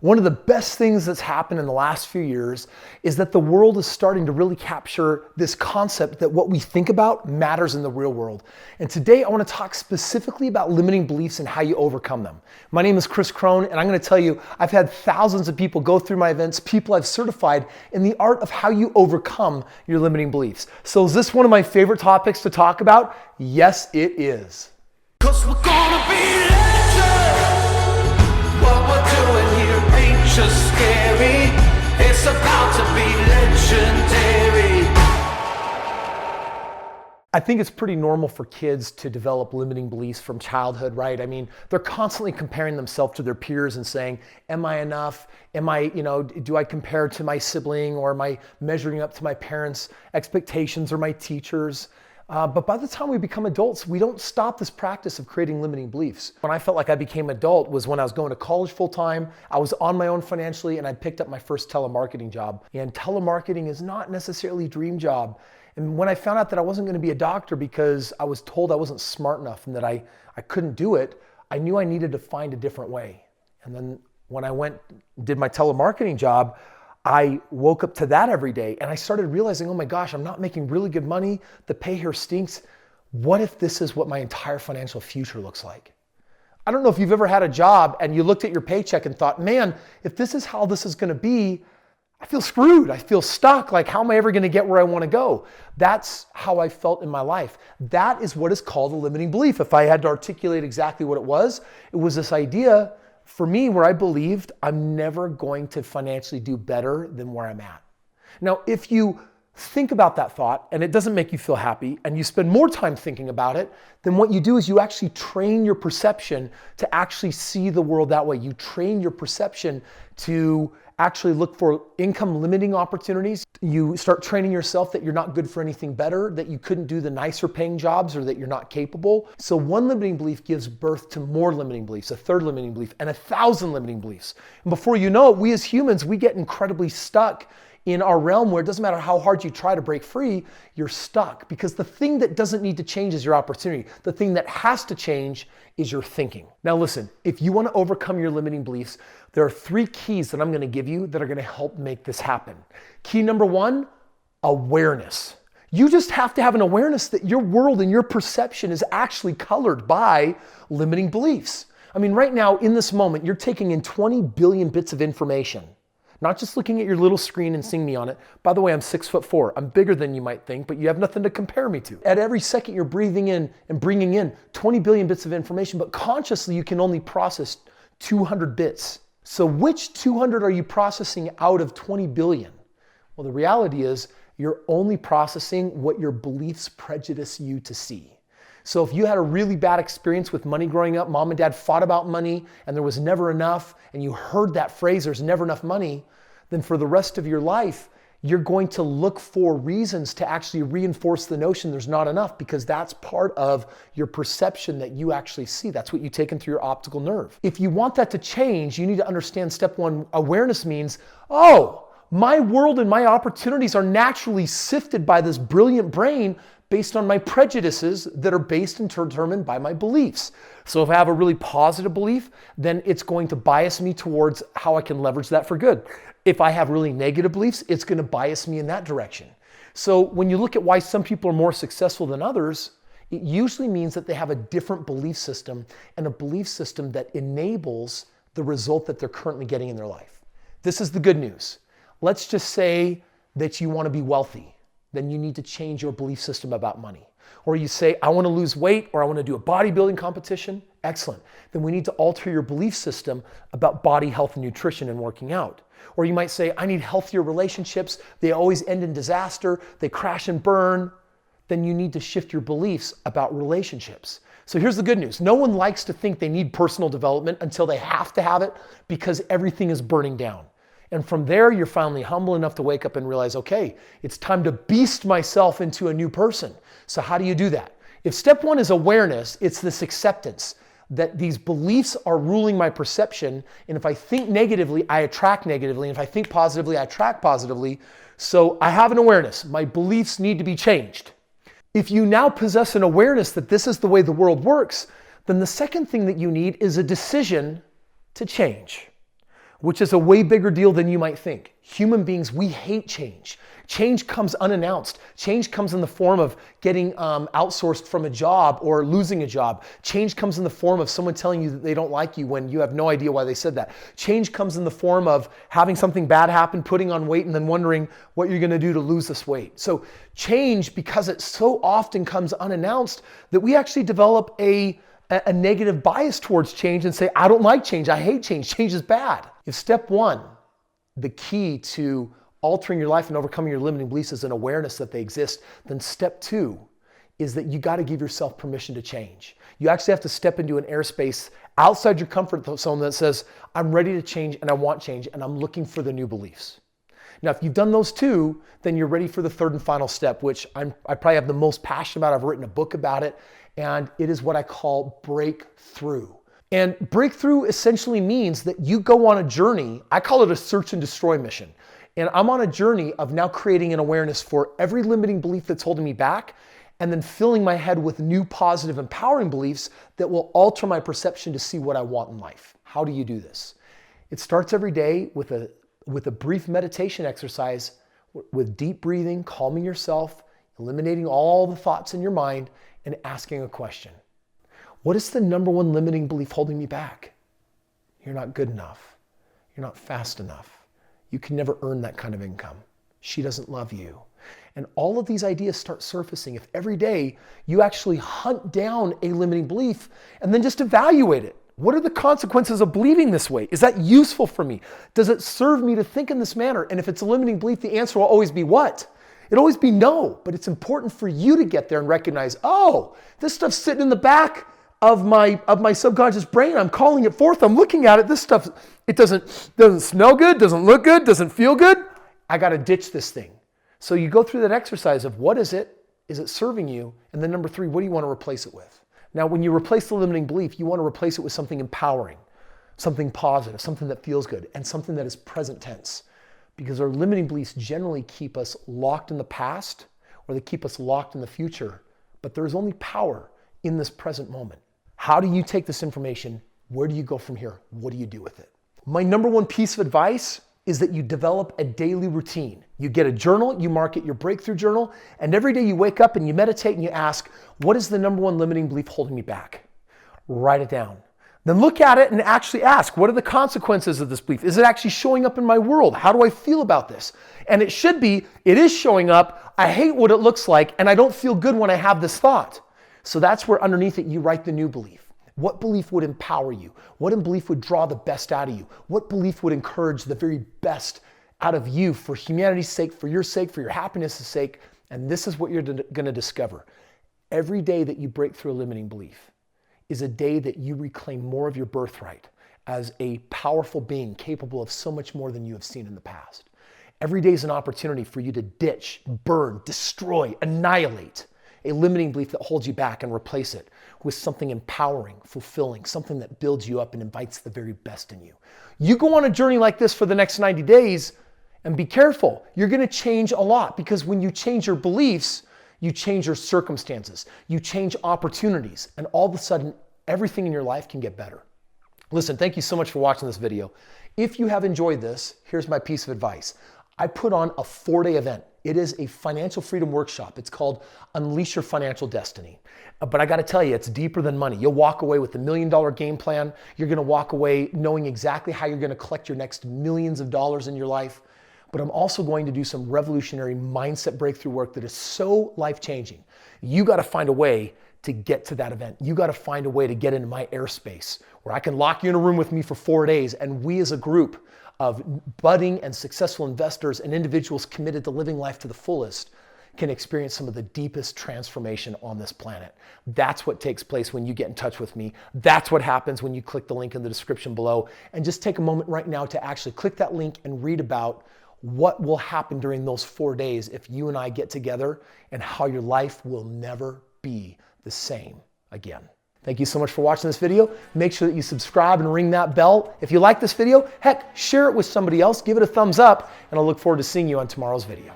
One of the best things that's happened in the last few years is that the world is starting to really capture this concept that what we think about matters in the real world. And today I want to talk specifically about limiting beliefs and how you overcome them. My name is Kris Krohn, and I'm going to tell you, I've had thousands of people go through my events, people I've certified in the art of how you overcome your limiting beliefs. So is this one of my favorite topics to talk about? Yes, it is. 'Cause we're gonna be legends. What we're doing here ain't just scary. It's about to be legendary. I think it's pretty normal for kids to develop limiting beliefs from childhood, right? I mean, they're constantly comparing themselves to their peers and saying, am I enough? Do I compare to my sibling, or am I measuring up to my parents' expectations or my teachers? But by the time we become adults, we don't stop this practice of creating limiting beliefs. When I felt like I became adult was when I was going to college full time, I was on my own financially, and I picked up my first telemarketing job. And telemarketing is not necessarily a dream job. And when I found out that I wasn't going to be a doctor because I was told I wasn't smart enough and that I couldn't do it, I knew I needed to find a different way. And then when I did my telemarketing job, I woke up to that every day, and I started realizing, oh my gosh, I'm not making really good money. The pay here stinks. What if this is what my entire financial future looks like? I don't know if you've ever had a job and you looked at your paycheck and thought, man, if this is how this is going to be, I feel screwed. I feel stuck. Like, how am I ever going to get where I want to go? That's how I felt in my life. That is what is called a limiting belief. If I had to articulate exactly what it was this idea for me where I believed I'm never going to financially do better than where I'm at. Now, if you think about that thought and it doesn't make you feel happy and you spend more time thinking about it, then what you do is you actually train your perception to actually see the world that way. You train your perception to actually look for income limiting opportunities. You start training yourself that you're not good for anything better, that you couldn't do the nicer paying jobs, or that you're not capable. So one limiting belief gives birth to more limiting beliefs, a third limiting belief, and 1,000 limiting beliefs. And before you know it, we as humans, we get incredibly stuck in our realm where it doesn't matter how hard you try to break free, you're stuck. Because the thing that doesn't need to change is your opportunity. The thing that has to change is your thinking. Now listen, if you want to overcome your limiting beliefs, there are 3 keys that I'm going to give you that are going to help make this happen. Key number 1, awareness. You just have to have an awareness that your world and your perception is actually colored by limiting beliefs. I mean, right now in this moment, you're taking in 20 billion bits of information. Not just looking at your little screen and seeing me on it. By the way, I'm 6'4". I'm bigger than you might think, but you have nothing to compare me to. At every second, you're breathing in and bringing in 20 billion bits of information, but consciously, you can only process 200 bits. So which 200 are you processing out of 20 billion? Well, the reality is you're only processing what your beliefs prejudice you to see. So if you had a really bad experience with money growing up, mom and dad fought about money and there was never enough, and you heard that phrase, there's never enough money, then for the rest of your life, you're going to look for reasons to actually reinforce the notion there's not enough, because that's part of your perception that you actually see. That's what you take in through your optical nerve. If you want that to change, you need to understand step 1, awareness means, oh, my world and my opportunities are naturally sifted by this brilliant brain based on my prejudices that are based and determined by my beliefs. So if I have a really positive belief, then it's going to bias me towards how I can leverage that for good. If I have really negative beliefs, it's going to bias me in that direction. So when you look at why some people are more successful than others, it usually means that they have a different belief system, and a belief system that enables the result that they're currently getting in their life. This is the good news. Let's just say that you want to be wealthy. Then you need to change your belief system about money. Or you say, I want to lose weight, or I want to do a bodybuilding competition. Excellent. Then we need to alter your belief system about body, health, and nutrition and working out. Or you might say, I need healthier relationships. They always end in disaster. They crash and burn. Then you need to shift your beliefs about relationships. So here's the good news. No one likes to think they need personal development until they have to have it, because everything is burning down. And from there, you're finally humble enough to wake up and realize, okay, it's time to beast myself into a new person. So how do you do that? If step 1 is awareness, it's this acceptance that these beliefs are ruling my perception. And if I think negatively, I attract negatively. And if I think positively, I attract positively. So I have an awareness. My beliefs need to be changed. If you now possess an awareness that this is the way the world works, then the second thing that you need is a decision to change. which is a way bigger deal than you might think. Human beings, we hate change. Change comes unannounced. Change comes in the form of getting outsourced from a job or losing a job. Change comes in the form of someone telling you that they don't like you when you have no idea why they said that. Change comes in the form of having something bad happen, putting on weight, and then wondering what you're going to do to lose this weight. So change, because it so often comes unannounced, that we actually develop a negative bias towards change and say, I don't like change. I hate change. Change is bad. If step one, the key to altering your life and overcoming your limiting beliefs is an awareness that they exist, then step two is that you got to give yourself permission to change. You actually have to step into an airspace outside your comfort zone that says, I'm ready to change and I want change and I'm looking for the new beliefs. Now, if you've done those two, then you're ready for the third and final step, which I probably have the most passion about. I've written a book about it, and it is what I call breakthrough. And breakthrough essentially means that you go on a journey. I call it a search and destroy mission. And I'm on a journey of now creating an awareness for every limiting belief that's holding me back, and then filling my head with new positive, empowering beliefs that will alter my perception to see what I want in life. How do you do this? It starts every day with a brief meditation exercise with deep breathing, calming yourself, eliminating all the thoughts in your mind, and asking a question. What is the number one limiting belief holding me back? You're not good enough. You're not fast enough. You can never earn that kind of income. She doesn't love you. And all of these ideas start surfacing if every day you actually hunt down a limiting belief and then just evaluate it. What are the consequences of believing this way? Is that useful for me? Does it serve me to think in this manner? And if it's a limiting belief, the answer will always be what? It'll always be no. But it's important for you to get there and recognize, oh, this stuff's sitting in the back of my subconscious brain. I'm calling it forth. I'm looking at it. This stuff, it doesn't smell good, doesn't look good, doesn't feel good. I got to ditch this thing. So you go through that exercise of what is it? Is it serving you? And then number three, what do you want to replace it with? Now, when you replace the limiting belief, you want to replace it with something empowering, something positive, something that feels good, and something that is present tense. Because our limiting beliefs generally keep us locked in the past, or they keep us locked in the future. But there is only power in this present moment. How do you take this information? Where do you go from here? What do you do with it? My number one piece of advice is that you develop a daily routine. You get a journal, you mark it your breakthrough journal, and every day you wake up and you meditate and you ask, what is the number one limiting belief holding me back? Write it down. Then look at it and actually ask, what are the consequences of this belief? Is it actually showing up in my world? How do I feel about this? And it should be, it is showing up. I hate what it looks like, and I don't feel good when I have this thought. So that's where underneath it, you write the new belief. What belief would empower you? What belief would draw the best out of you? What belief would encourage the very best out of you for humanity's sake, for your happiness' sake? And this is what you're going to discover. Every day that you break through a limiting belief is a day that you reclaim more of your birthright as a powerful being capable of so much more than you have seen in the past. Every day is an opportunity for you to ditch, burn, destroy, annihilate a limiting belief that holds you back and replace it with something empowering, fulfilling, something that builds you up and invites the very best in you. You go on a journey like this for the next 90 days and be careful. You're going to change a lot, because when you change your beliefs, you change your circumstances, you change opportunities, and all of a sudden, everything in your life can get better. Listen, thank you so much for watching this video. If you have enjoyed this, here's my piece of advice. I put on a 4-day event. It is a financial freedom workshop. It's called Unleash Your Financial Destiny. But I got to tell you, it's deeper than money. You'll walk away with $1 million game plan. You're going to walk away knowing exactly how you're going to collect your next millions of dollars in your life. But I'm also going to do some revolutionary mindset breakthrough work that is so life-changing. You got to find a way to get to that event. You got to find a way to get into my airspace where I can lock you in a room with me for 4 days, and we as a group of budding and successful investors and individuals committed to living life to the fullest can experience some of the deepest transformation on this planet. That's what takes place when you get in touch with me. That's what happens when you click the link in the description below. And just take a moment right now to actually click that link and read about what will happen during those 4 days if you and I get together, and how your life will never be the same again. Thank you so much for watching this video. Make sure that you subscribe and ring that bell. If you like this video, heck, share it with somebody else. Give it a thumbs up, and I'll look forward to seeing you on tomorrow's video.